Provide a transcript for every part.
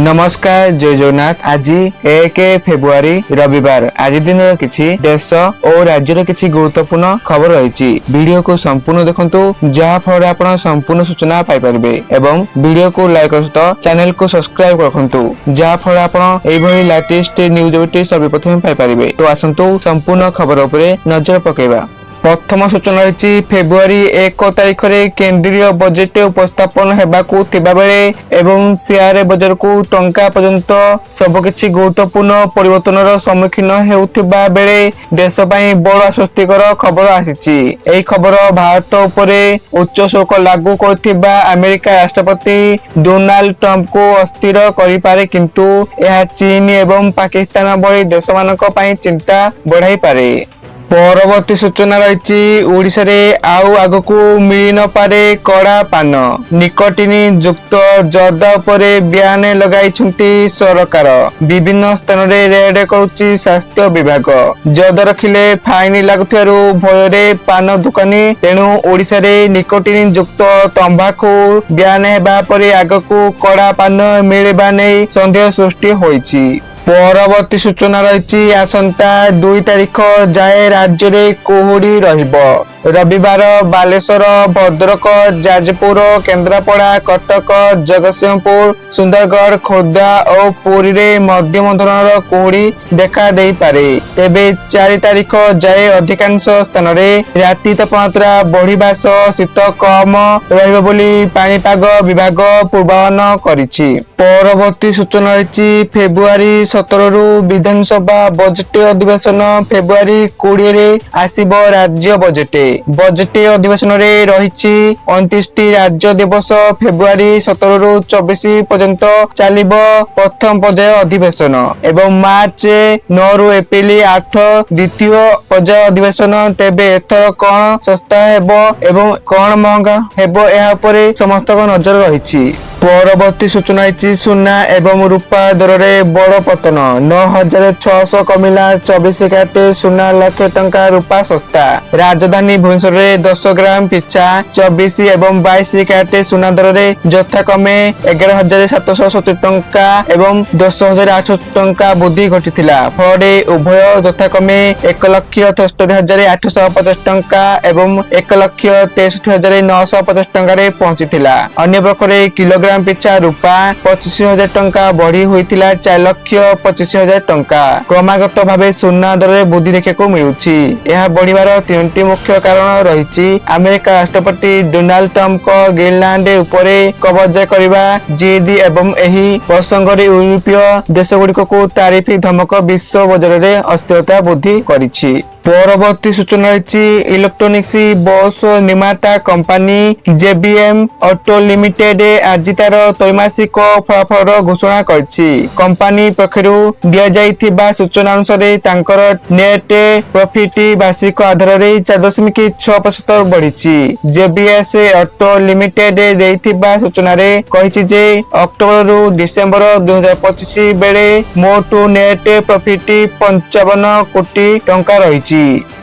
नमस्कार जय जगन्नाथ। आज 1 फेब्रुआरी रविवार। आज दिन किछि देश और राज्यर किछि गुरुत्वपूर्ण खबर रही। वीडियो को संपूर्ण देखंतु जहा फल आपण संपूर्ण सूचना पाई परिबे एवं वीडियो को लाइक करत चैनल को सब्सक्राइब रखंतु जहा फल आपण एई भली लेटेस्ट न्यूज अपडेट सर्वप्रथम पाई परिबे। तो आसंतु संपूर्ण खबर उपरे नजर पकेबा। प्रथम सूचना रही फेब्रुआरी 1 तारिख रे केंद्रीय बजेट उपस्थापन हेबाकू थिबा बेले एवं शेयर बजार को टंका पर्यंत सबकिछि गुरुत्वपूर्ण परिवर्तनर सम्मुखीन हेउथिबा बेले देश पई बड़ आश्वस्तिकर खबर आसीछि। एही खबर भारत उपरे उच्च शुल्क लागू करथिबा अमेरिका राष्ट्रपति डोनाल्ड ट्रंप को अस्थिर करि पारे, किंतु यह चीन एवं पाकिस्तान भली देशमानक पई चिंता बढ़ाई पारे। परवर्ती सूचना रही ओडिशा रे आउ आगकू मिली न पारे कड़ा पान। निकोटिन युक्त जर्दा उपरे ब्यान लगाइछुंती सरकार। विभिन्न स्थान रे रेड करूची स्वास्थ्य विभाग। जर्दा रखिले फाइन लागुथियारु भयरे पान दुकानी, तेणु ओडिशा रे निकोटिन युक्त तंबाकू ब्यान हेबा परे आगकू कड़ा पान मिलिबा नै संदेह सृष्टि होईछि। परवर्ती सूचना रही आसंता 2 तारिख जाए राज्य में कुहुड़ी रहिबो। रविवार बालेश्वर, भद्रक, जाजपुर, केन्द्रापड़ा, कटक, जगतसिंहपुर, सुंदरगढ़, खोर्धा और पुरी रे मध्यम धरणर कुहुड़ी देखा देई पारे। तेबे 4 तारिख जाए अधिकांश स्थान रे राति तापमात्रा बढ़िबा सह शीत कम रहिबो बोली पाणीपाग विभाग पूर्वानुमान करिछि। परवर्ती सूचना रही फेब्रुआरी 17 रु विधानसभा बजेट अधिवेशन। फेब्रुआरी 20 रे आसीबो राज्य बजेट। बजेट अधिवेशन रे रहिछि 29 राज्य दिवस। फेब्रुआरी 17 रु 24 पर्यंत चलिबो प्रथम पर्याय अधिवेशन एवं मार्च 9 रु एप्रिल 8 द्वितीय पर्याय अधिवेशन। तेबे एथर कोन सस्ता हेबो एवं कोन महंगा हेबो एहा परे समस्त नजर रहिछि। परवर्ती सूचना रही सुना एवं रूपा दर रे बड़ पतन। 9600 कमिला 24 कैरेट सुना, लाख टंका रूपा सस्ता। राजधानी भुवनेश्वर रे 10 ग्राम पिछा 24 एवं 22 कैरेट सुना दर रे यथाक्रमे 11770 टंका एवं 10800 टंका वृद्धि घटिथिला। फळे उभय यथाक्रमे 1,63,850 टंका एवं 1,63,950 टंका रे पहुंचीथिला। अन्य प्रकार किलोग्राम पिछा रूपा 25,000 टंका बढ़ी होइथिला 4,25,000 टंका। क्रमागत भावे सुना दर रे वृद्धि देखा मिलुछि। यह बढ़िबार 3टी मुख्य कारण रहिछि। अमेरिका राष्ट्रपति डोनाल्ड ट्रंप को ग्रीनलैंड उपरे कब्जा करबा जिद एवं एही प्रसंग रे यूरोपीय देशगुड़िक को तारिफ धमक विश्व बजार रे अस्थिरता वृद्धि करिछि। परवर्ती सूचना रही इलेक्ट्रोनिक्स बस निर्माता कंपनी जेबीएम ऑटो लिमिटेड आज तार त्रैमासिक फलाफल घोषणा करछि। कंपनी पक्षरु दिया जाइथिबा सूचना अनुसार तांकर नेट प्रॉफिट वार्षिक आधार रे 4.6% बढ़िछि। जेबीएस ऑटो लिमिटेड देइथिबा सूचना रे कहिछि जे अक्टोबर रु डिसेंबर 2025 बेले मोट नेट प्रॉफिट 55 कोटी टंका रहिछि।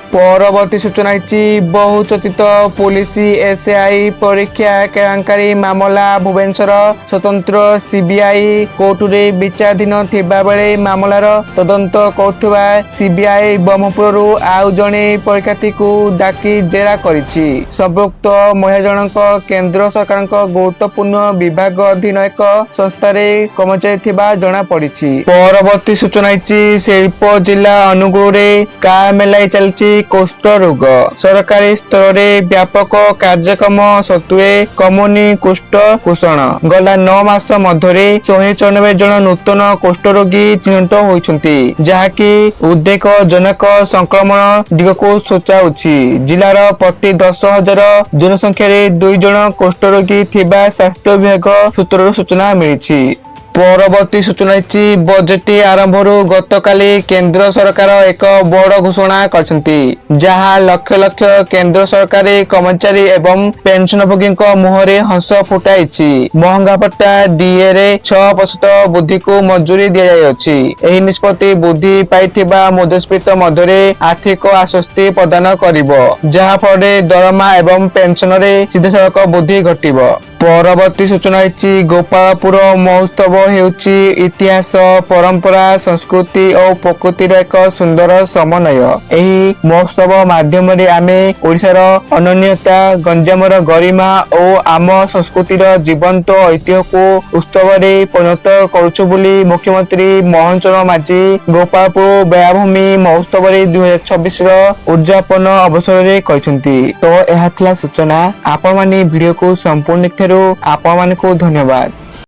परवर्ती सूचना बहुचर्चित पुलिस एसआई परीक्षा केलेंकारी मामला भुवनेश्वर स्वतंत्र सीबीआई कोर्ट रे विचाराधीन थिबा बेले मामलार तदंत करुवा सीबीआई ब्रह्मपुर आउ जणे परीक्षार्थी को डाकी जेरा करिछि। संपुक्त महिला जनक केंद्र सरकार गुरुत्वपूर्ण विभाग अधीन एक संस्था रे कर्मचारी थिबा जणा पड़िछि। परवर्ती सूचना शिल्प जिला अनुगुल रे का मेलाई चलछि कुष्ठ रोग। सरकारी स्तर रे व्यापक कार्यक्रम सत्वे कमुनी कुष्ठ पोषण। गला 9 मास मध्य 194 जन नूतन कुष्ठ रोगी चिन्हित होइछन्ति, जहाकी उद्वेगजनक संक्रमण दिग को सूचाउछि। जिलार प्रति 10,000 जनसंख्या रे 2 जन कुष्ठ रोगी थिबा स्वास्थ्य विभाग सूत्रରୁ सूचना मिलिछि। परवर्ती सूचना बजेट आरंभ गतकाली केंद्र सरकार एक बड़ घोषणा करछन्ति, जहां लक्ष लक्ष केंद्र सरकारी कर्मचारी एवं पेंशनभोगी मुहरे हंस फुटाइछि। महंगा भत्ता डीए रे 6% वृद्धि को मंजूरी दिया जायछि। एही निष्पत्ति वृद्धि पाइथिबा मुद्रास्फीति मध्य आर्थिक आश्वस्ति प्रदान करिवो, जहां फଳରେ दरमा एवं पेंशन रे सीधासलख वृद्धि घटिबो। ପରବର୍ତ୍ତୀ ସୂଚନା ହେଇଛି ଗୋପାଳପୁର ମହୋତ୍ସବ ହେଉଛି ଇତିହାସ, ପରମ୍ପରା, ସଂସ୍କୃତି ଓ ପ୍ରକୃତିର ଏକ ସୁନ୍ଦର ସମନ୍ୱୟ। ଏହି ମହୋତ୍ସବ ମାଧ୍ୟମରେ ଆମେ ଓଡ଼ିଶାର ଅନନ୍ୟତା, ଗଞ୍ଜାମର ଗରିମା ଓ ଆମ ସଂସ୍କୃତିର ଜୀବନ୍ତ ଐତିହ୍ୟକୁ ଉତ୍ସବରେ ପରିଣତ କରୁଛୁ ବୋଲି ମୁଖ୍ୟମନ୍ତ୍ରୀ ମୋହନ ଚରଣ ମାଝୀ ଗୋପାଳପୁର ବେଳାଭୂମି ମହୋତ୍ସବରେ 2026ର ଉଦ୍ଯାପନ ଅବସରରେ କହିଛନ୍ତି। ତ ଏହା ଥିଲା ସୂଚନା। ଆପଣମାନେ ଭିଡିଓକୁ ସମ୍ପୂର୍ଣ୍ଣ ଦେଖିଥିବାରୁ ଆପଣମାନଙ୍କୁ ଧନ୍ୟବାଦ।